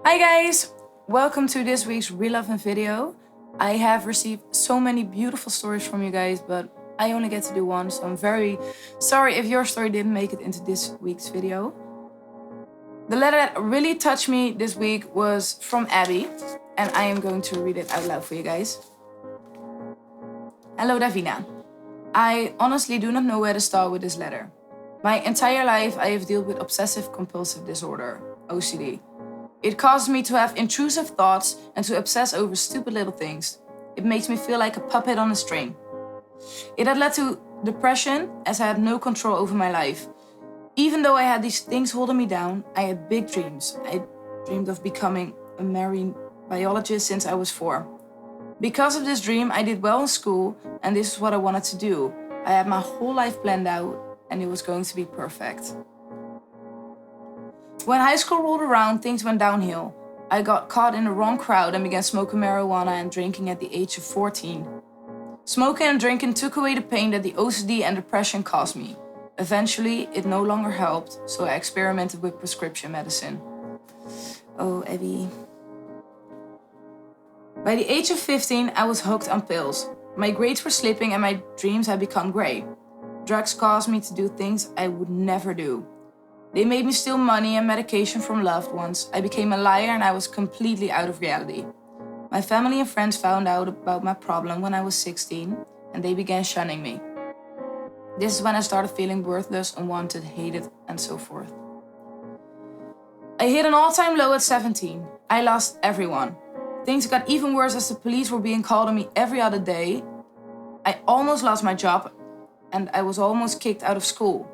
Hi guys! Welcome to this week's Reloving video. I have received so many beautiful stories from you guys, but I only get to do one, so I'm very sorry if your story didn't make it into this week's video. The letter that really touched me this week was from Abby, and I am going to read it out loud for you guys. Hello Davina. I honestly do not know where to start with this letter. My entire life I have dealt with obsessive compulsive disorder, OCD. It causes me to have intrusive thoughts and to obsess over stupid little things. It makes me feel like a puppet on a string. It had led to depression as I had no control over my life. Even though I had these things holding me down, I had big dreams. I dreamed of becoming a marine biologist since I was 4. Because of this dream, I did well in school, and this is what I wanted to do. I had my whole life planned out, and it was going to be perfect. When high school rolled around, things went downhill. I got caught in the wrong crowd and began smoking marijuana and drinking at the age of 14. Smoking and drinking took away the pain that the OCD and depression caused me. Eventually, it no longer helped, so I experimented with prescription medicine. Oh, Abby. By the age of 15, I was hooked on pills. My grades were slipping and my dreams had become grey. Drugs caused me to do things I would never do. They made me steal money and medication from loved ones. I became a liar and I was completely out of reality. My family and friends found out about my problem when I was 16 and they began shunning me. This is when I started feeling worthless, unwanted, hated, and so forth. I hit an all-time low at 17. I lost everyone. Things got even worse as the police were being called on me every other day. I almost lost my job and I was almost kicked out of school.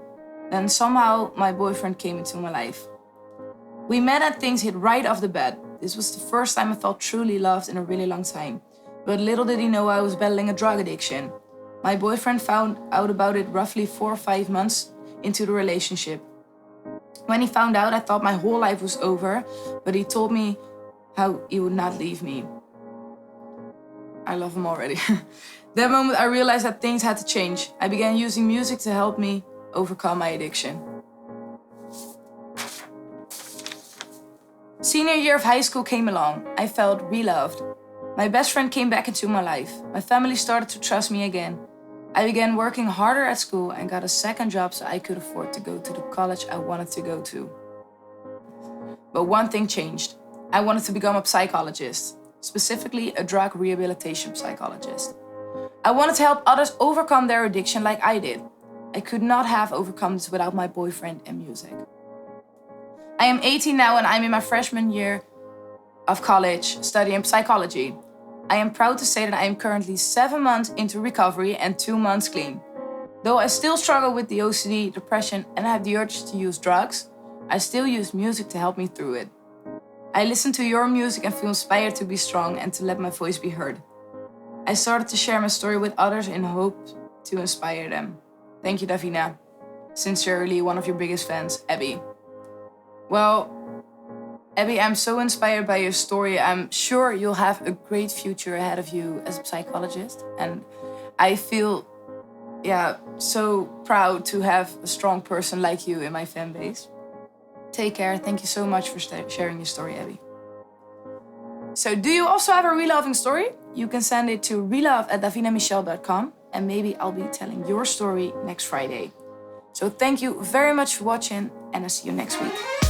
Then somehow my boyfriend came into my life. We met and things hit right off the bat. This was the first time I felt truly loved in a really long time. But little did he know I was battling a drug addiction. My boyfriend found out about it roughly 4 or 5 months into the relationship. When he found out, I thought my whole life was over, but he told me how he would not leave me. I love him already. That moment I realized that things had to change. I began using music to help me overcome my addiction. Senior year of high school came along. I felt reloved. My best friend came back into my life. My family started to trust me again. I began working harder at school and got a second job so I could afford to go to the college I wanted to go to. But one thing changed. I wanted to become a psychologist, specifically a drug rehabilitation psychologist. I wanted to help others overcome their addiction like I did. I could not have overcome this without my boyfriend and music. I am 18 now and I'm in my freshman year of college studying psychology. I am proud to say that I am currently 7 months into recovery and 2 months clean. Though I still struggle with the OCD, depression, and have the urge to use drugs, I still use music to help me through it. I listen to your music and feel inspired to be strong and to let my voice be heard. I started to share my story with others in hope to inspire them. Thank you, Davina. Sincerely, one of your biggest fans, Abby. Well, Abby, I'm so inspired by your story. I'm sure you'll have a great future ahead of you as a psychologist. And I feel, so proud to have a strong person like you in my fan base. Take care. Thank you so much for sharing your story, Abby. So do you also have a reloving story? You can send it to relove@davinamichelle.com and maybe I'll be telling your story next Friday. So thank you very much for watching and I'll see you next week.